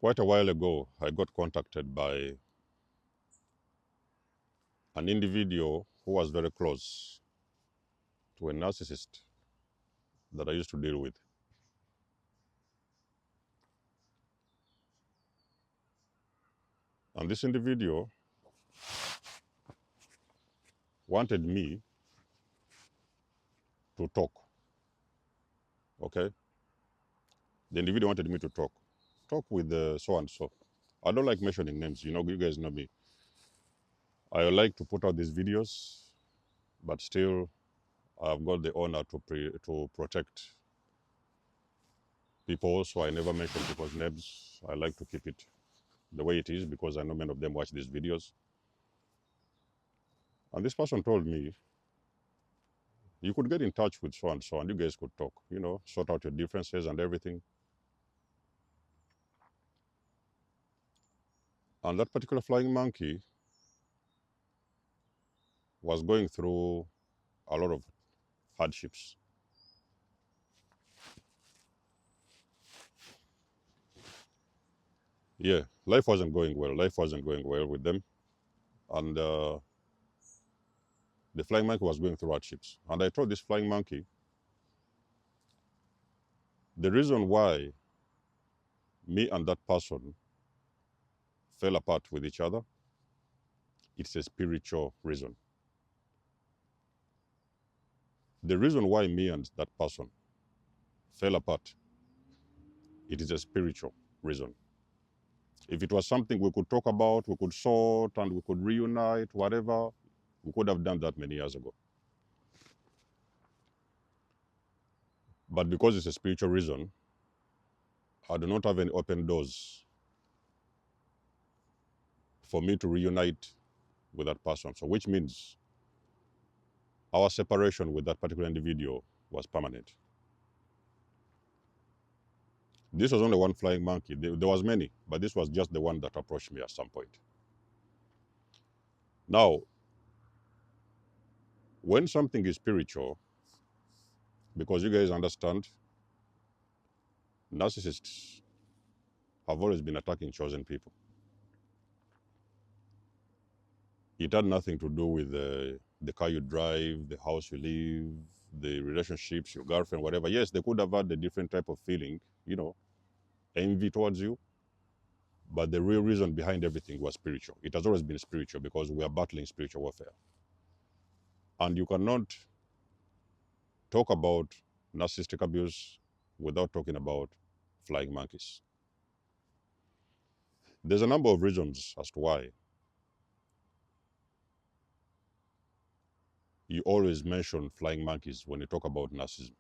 Quite a while ago, I got contacted by an individual who was very close to a narcissist that I used to deal with. And this individual wanted me to talk, okay? The individual wanted me to talk with so-and-so. I don't like mentioning names, you guys know me. I like to put out these videos, but still I've got the honor to protect people, so I never mention people's names. I like to keep it the way it is because I know many of them watch these videos. And this person told me, you could get in touch with so and so and you guys could talk, sort out your differences and everything. And that particular flying monkey was going through a lot of hardships. Yeah, life wasn't going well. Life wasn't going well with them. And the flying monkey was going through hardships. And I told this flying monkey, the reason why me and that person fell apart with each other, it's a spiritual reason. The reason why me and that person fell apart, it is a spiritual reason. If it was something we could talk about, we could sort, and we could reunite, whatever, we could have done that many years ago. But because it's a spiritual reason, I do not have any open doors for me to reunite with that person. So which means our separation with that particular individual was permanent. This was only one flying monkey. There was many, but this was just the one that approached me at some point. Now, when something is spiritual, because you guys understand, narcissists have always been attacking chosen people. It had nothing to do with the car you drive, the house you live, the relationships, your girlfriend, whatever. Yes, they could have had a different type of feeling, envy towards you. But the real reason behind everything was spiritual. It has always been spiritual because we are battling spiritual warfare. And you cannot talk about narcissistic abuse without talking about flying monkeys. There's a number of reasons as to why you always mention flying monkeys when you talk about narcissism.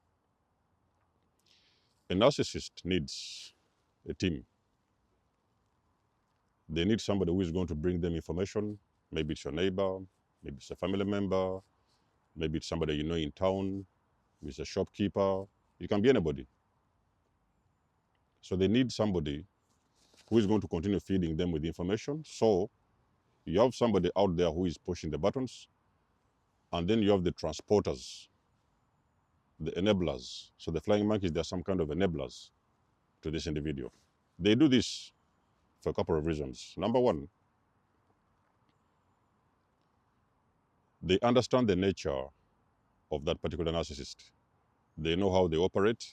A narcissist needs a team. They need somebody who is going to bring them information. Maybe it's your neighbor, maybe it's a family member, maybe it's somebody you know in town, maybe it's a shopkeeper. It can be anybody. So they need somebody who is going to continue feeding them with information. So you have somebody out there who is pushing the buttons, and then you have the transporters, the enablers. So the flying monkeys, they're some kind of enablers to this individual. They do this for a couple of reasons. Number one, they understand the nature of that particular narcissist. They know how they operate,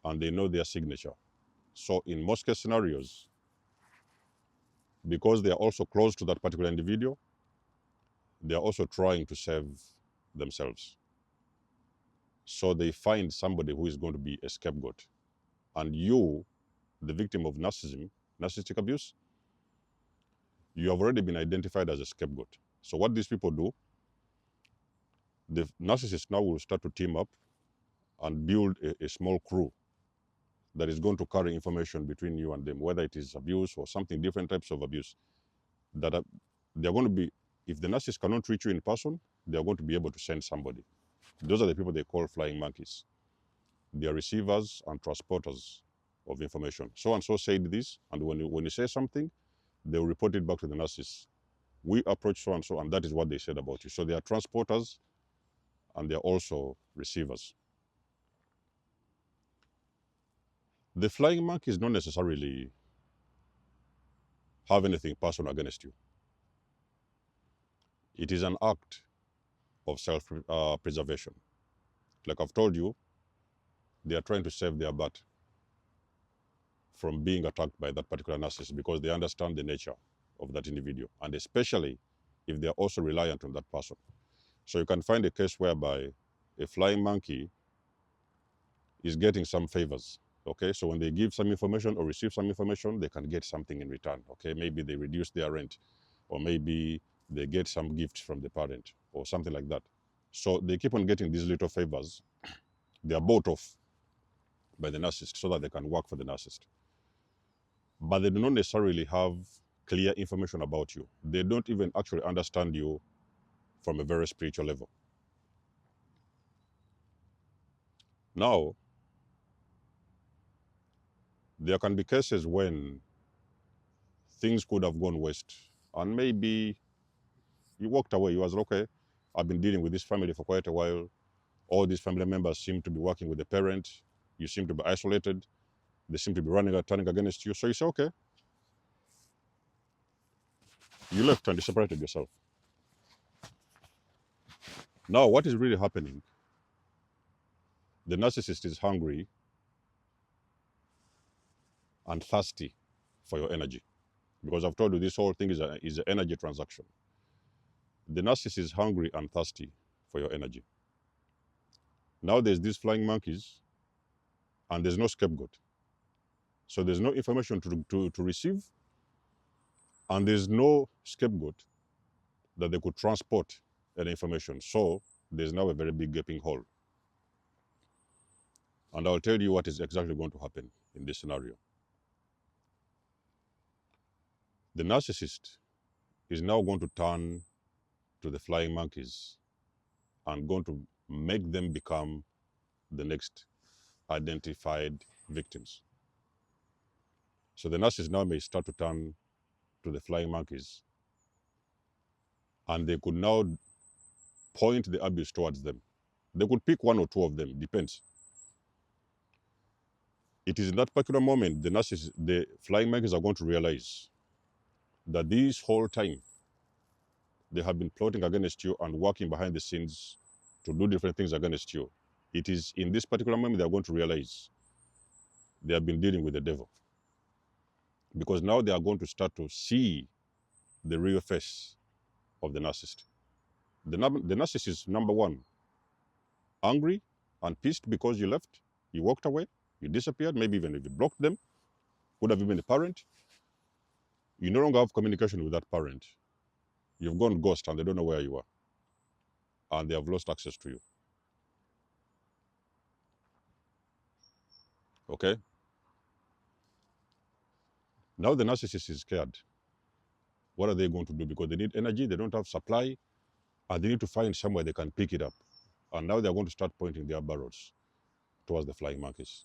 and they know their signature. So in most case scenarios, because they are also close to that particular individual, they are also trying to save themselves. So they find somebody who is going to be a scapegoat. And you, the victim of narcissistic abuse, you have already been identified as a scapegoat. So what these people do, the narcissist now will start to team up and build a small crew that is going to carry information between you and them, whether it is abuse or something, different types of abuse. They're going to be, if the narcissist cannot reach you in person, they are going to be able to send somebody. Those are the people they call flying monkeys. They are receivers and transporters of information. So and so said this, and when you say something, they will report it back to the narcissist. We approach so and so, and that is what they said about you. So they are transporters, and they are also receivers. The flying monkey is not necessarily have anything personal against you. It is an act of self-preservation. Like I've told you, they are trying to save their butt from being attacked by that particular narcissist because they understand the nature of that individual, and especially if they are also reliant on that person. So you can find a case whereby a flying monkey is getting some favors. Okay, so when they give some information or receive some information, they can get something in return. Okay, maybe they reduce their rent, or maybe they get some gifts from the parent or something like that. So they keep on getting these little favors. They are bought off by the narcissist so that they can work for the narcissist. But they do not necessarily have clear information about you. They don't even actually understand you from a very spiritual level. Now, there can be cases when things could have gone west, and maybe you walked away. You was okay, I've been dealing with this family for quite a while. All these family members seem to be working with the parent. You seem to be isolated. They seem to be turning against you. So you say, okay, you left and you separated yourself. Now, what is really happening? The narcissist is hungry and thirsty for your energy. Because I've told you this whole thing is an energy transaction. The narcissist is hungry and thirsty for your energy. Now there's these flying monkeys and there's no scapegoat. So there's no information to receive, and there's no scapegoat that they could transport that information. So there's now a very big gaping hole. And I'll tell you what is exactly going to happen in this scenario. The narcissist is now going to turn to the flying monkeys and going to make them become the next identified victims. So the narcissist now may start to turn to the flying monkeys, and they could now point the abuse towards them. They could pick one or two of them, depends. It is in that particular moment the flying monkeys are going to realize that this whole time they have been plotting against you and working behind the scenes to do different things against you. It is in this particular moment they are going to realize they have been dealing with the devil. Because now they are going to start to see the real face of the narcissist. The narcissist is, number one, angry and pissed because you left, you walked away, you disappeared, maybe even if you blocked them, could have been a parent. You no longer have communication with that parent. You've gone ghost and they don't know where you are. And they have lost access to you. Okay? Now the narcissist is scared. What are they going to do? Because they need energy, they don't have supply, and they need to find somewhere they can pick it up. And now they're going to start pointing their barrels towards the flying monkeys.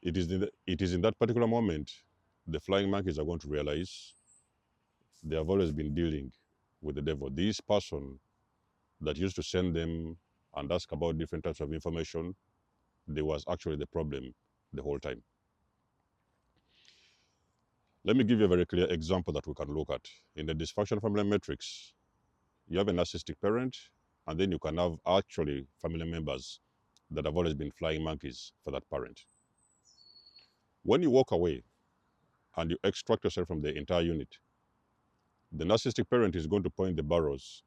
It is in that particular moment the flying monkeys are going to realize they have always been dealing with the devil. This person that used to send them and ask about different types of information, they was actually the problem the whole time. Let me give you a very clear example that we can look at. In the dysfunctional family matrix, you have a narcissistic parent, and then you can have actually family members that have always been flying monkeys for that parent. When you walk away and you extract yourself from the entire unit, the narcissistic parent is going to point the barrels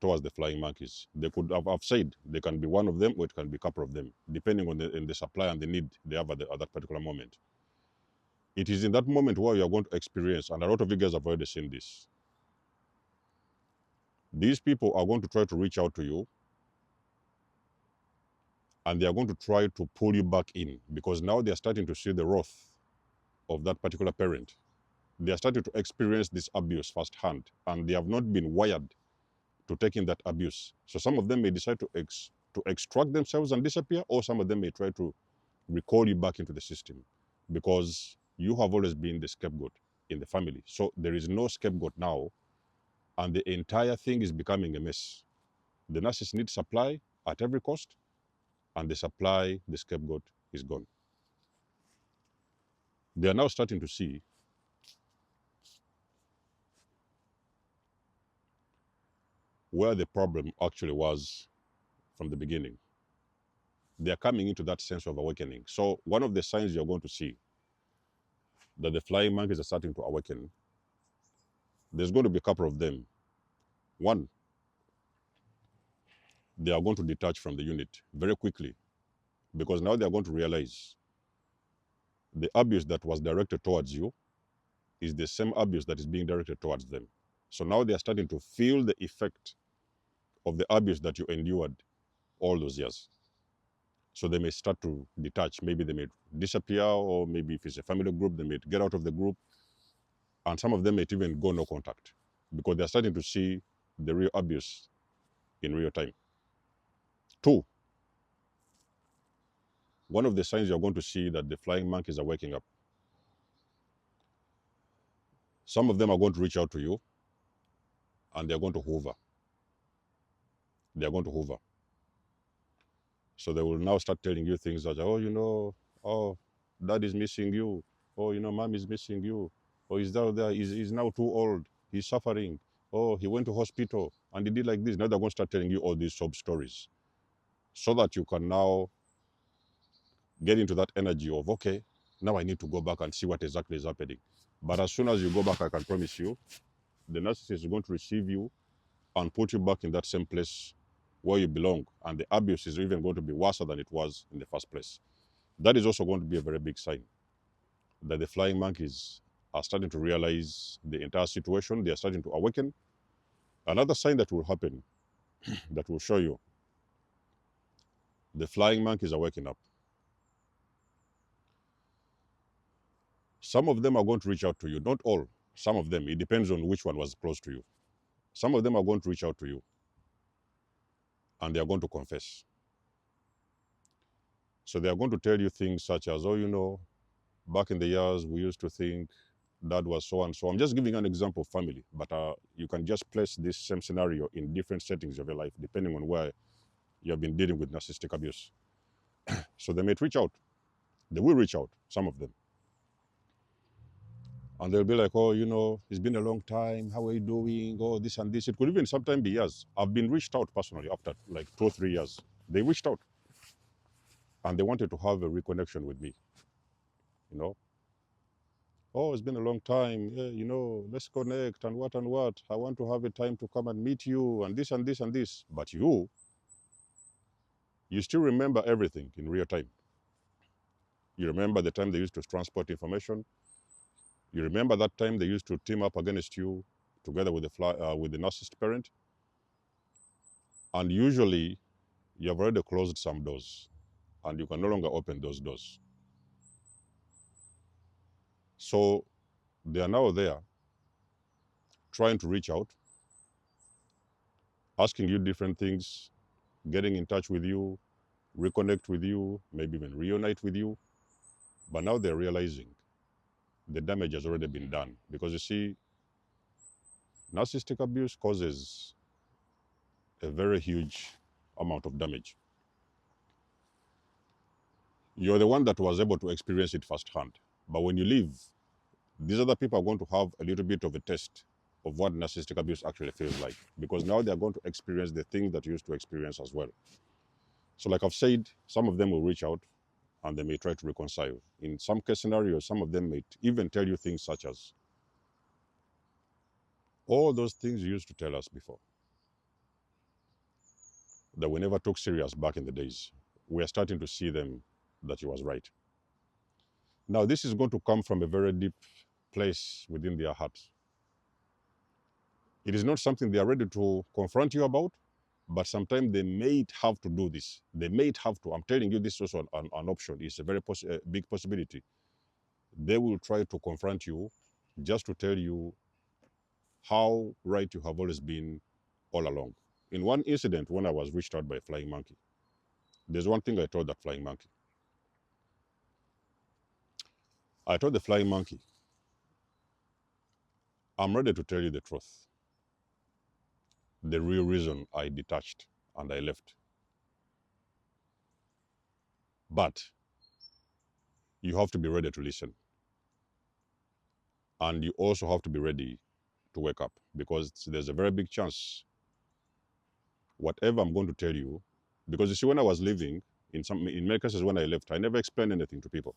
towards the flying monkeys. They could have said they can be one of them or it can be a couple of them, depending on the supply and the need they have at that particular moment. It is in that moment where you are going to experience, and a lot of you guys have already seen this. These people are going to try to reach out to you, and they are going to try to pull you back in, because now they are starting to see the wrath of that particular parent. They are starting to experience this abuse firsthand, and they have not been wired to take in that abuse. So some of them may decide to extract themselves and disappear, or some of them may try to recall you back into the system, because you have always been the scapegoat in the family. So there is no scapegoat now, and the entire thing is becoming a mess. The narcissist needs supply at every cost, and the scapegoat is gone. They are now starting to see where the problem actually was from the beginning. They are coming into that sense of awakening. So one of the signs you're going to see that the flying monkeys are starting to awaken, there's going to be a couple of them. One, they are going to detach from the unit very quickly, because now they are going to realize the abuse that was directed towards you is the same abuse that is being directed towards them. So now they are starting to feel the effect of the abuse that you endured all those years. So they may start to detach. Maybe they may disappear, or maybe if it's a family group, they may get out of the group. And some of them may even go no contact, because they're starting to see the real abuse in real time. Two, one of the signs you're going to see that the flying monkeys are waking up. Some of them are going to reach out to you, and they're going to hover. They're going to hover. So they will now start telling you things like, oh, dad is missing you. Oh, mom is missing you. Oh, he's down there. He's now too old. He's suffering. Oh, he went to hospital and he did like this. Now they're going to start telling you all these sob stories, so that you can now get into that energy of, okay, now I need to go back and see what exactly is happening. But as soon as you go back, I can promise you, the narcissist is going to receive you and put you back in that same place where you belong. And the abuse is even going to be worse than it was in the first place. That is also going to be a very big sign that the flying monkeys are starting to realize the entire situation. They are starting to awaken. Another sign that will happen, that will show you the flying monkeys are waking up. Some of them are going to reach out to you. Not all. Some of them. It depends on which one was close to you. Some of them are going to reach out to you, and they are going to confess. So they are going to tell you things such as, back in the years, we used to think dad was so and so. I'm just giving an example of family, but you can just place this same scenario in different settings of your life, depending on where you have been dealing with narcissistic abuse. So they may reach out. They will reach out, some of them. And they'll be like, it's been a long time. How are you doing? Oh, this and this. It could even sometimes be years. I've been reached out personally after like 2 or 3 years. They reached out and they wanted to have a reconnection with me. Oh, it's been a long time. Yeah, let's connect and what and what. I want to have a time to come and meet you and this and this and this. But you still remember everything in real time. You remember the time they used to transport information. You remember that time they used to team up against you together with the narcissist parent. And usually you have already closed some doors and you can no longer open those doors. So they are now there trying to reach out, asking you different things, getting in touch with you, reconnect with you, maybe even reunite with you. But now they're realizing the damage has already been done. Because you see, narcissistic abuse causes a very huge amount of damage. You're the one that was able to experience it firsthand. But when you leave, these other people are going to have a little bit of a taste of what narcissistic abuse actually feels like, because now they're going to experience the thing that you used to experience as well. So like I've said, some of them will reach out and they may try to reconcile. In some case scenarios, some of them may even tell you things such as, all those things you used to tell us before that we never took serious back in the days, we are starting to see them that you was right. Now, this is going to come from a very deep place within their heart. It is not something they are ready to confront you about, but sometimes they may have to do this. They may have to. I'm telling you, this is also an option. It's a very big possibility. They will try to confront you just to tell you how right you have always been all along. In one incident, when I was reached out by a flying monkey, there's one thing I told that flying monkey. I told the flying monkey, I'm ready to tell you the truth. The real reason I detached and I left. But you have to be ready to listen. And you also have to be ready to wake up, because there's a very big chance whatever I'm going to tell you, because you see, when I was leaving, in many cases when I left, I never explained anything to people.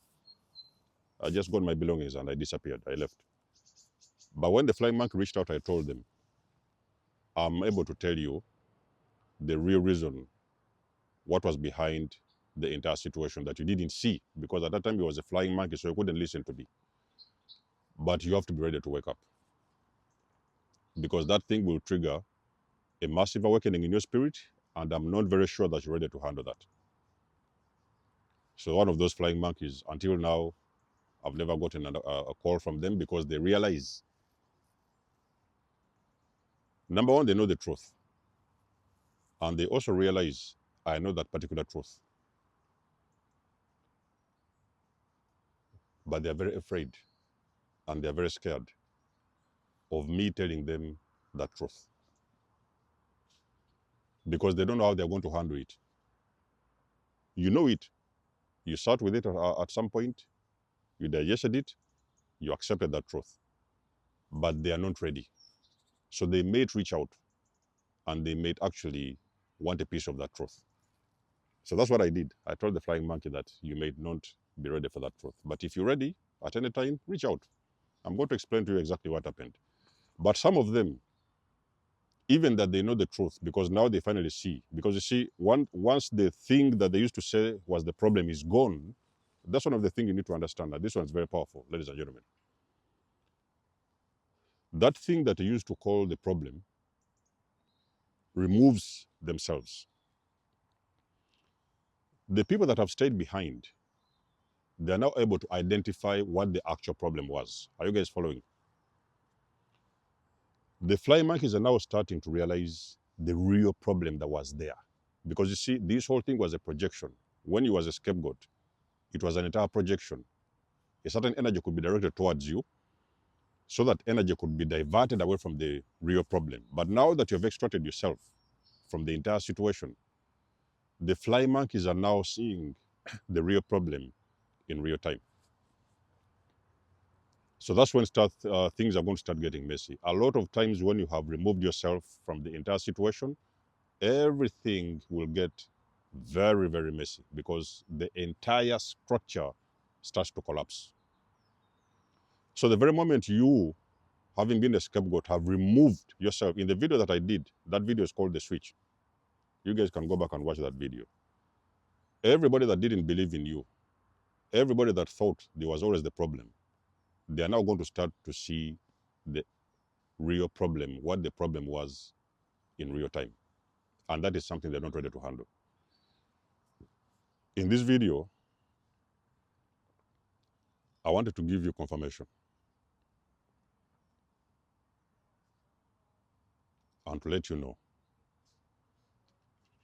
I just got my belongings and I disappeared. I left. But when the flying monkey reached out, I told them, I'm able to tell you the real reason, what was behind the entire situation that you didn't see, because at that time it was a flying monkey, so you couldn't listen to me. But you have to be ready to wake up, because that thing will trigger a massive awakening in your spirit, and I'm not very sure that you're ready to handle that. So one of those flying monkeys, until now, I've never gotten a call from them, because they realize, number one, they know the truth. And they also realize, I know that particular truth. But they're very afraid and they're very scared of me telling them that truth, because they don't know how they're going to handle it. You know it. You sat with it at some point, you digested it, you accepted that truth. But they are not ready. So they may reach out and they may actually want a piece of that truth. So that's what I did. I told the flying monkey that you may not be ready for that truth. But if you're ready, at any time, reach out. I'm going to explain to you exactly what happened. But some of them, even that they know the truth, because now they finally see. Because you see, once the thing that they used to say was the problem is gone, that's one of the things you need to understand. That this one's very powerful, ladies and gentlemen. That thing that they used to call the problem removes themselves. The people that have stayed behind, they're now able to identify what the actual problem was. Are you guys following? The flying monkeys are now starting to realize the real problem that was there. Because you see, this whole thing was a projection. When you was a scapegoat, it was an entire projection. A certain energy could be directed towards you, so that energy could be diverted away from the real problem. But now that you've extracted yourself from the entire situation, the flying monkeys are now seeing the real problem in real time. So that's when things are going to start getting messy. A lot of times when you have removed yourself from the entire situation, everything will get very, very messy, because the entire structure starts to collapse. So the very moment you, having been a scapegoat, have removed yourself, in the video that I did, that video is called The Switch. You guys can go back and watch that video. Everybody that didn't believe in you, everybody that thought there was always the problem, they are now going to start to see the real problem, what the problem was in real time. And that is something they're not ready to handle. In this video, I wanted to give you confirmation and to let you know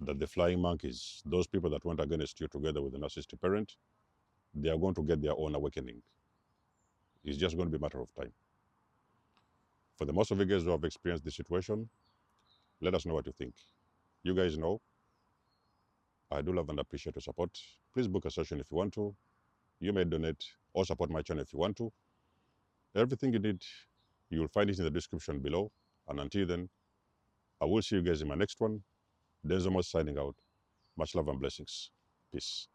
that the flying monkeys, those people that went against you together with the narcissistic parent, they are going to get their own awakening. It's just going to be a matter of time. For the most of you guys who have experienced this situation, let us know what you think. You guys know, I do love and appreciate your support. Please book a session if you want to. You may donate or support my channel if you want to. Everything you need, you will find it in the description below. And until then, I will see you guys in my next one. Denzomos signing out. Much love and blessings. Peace.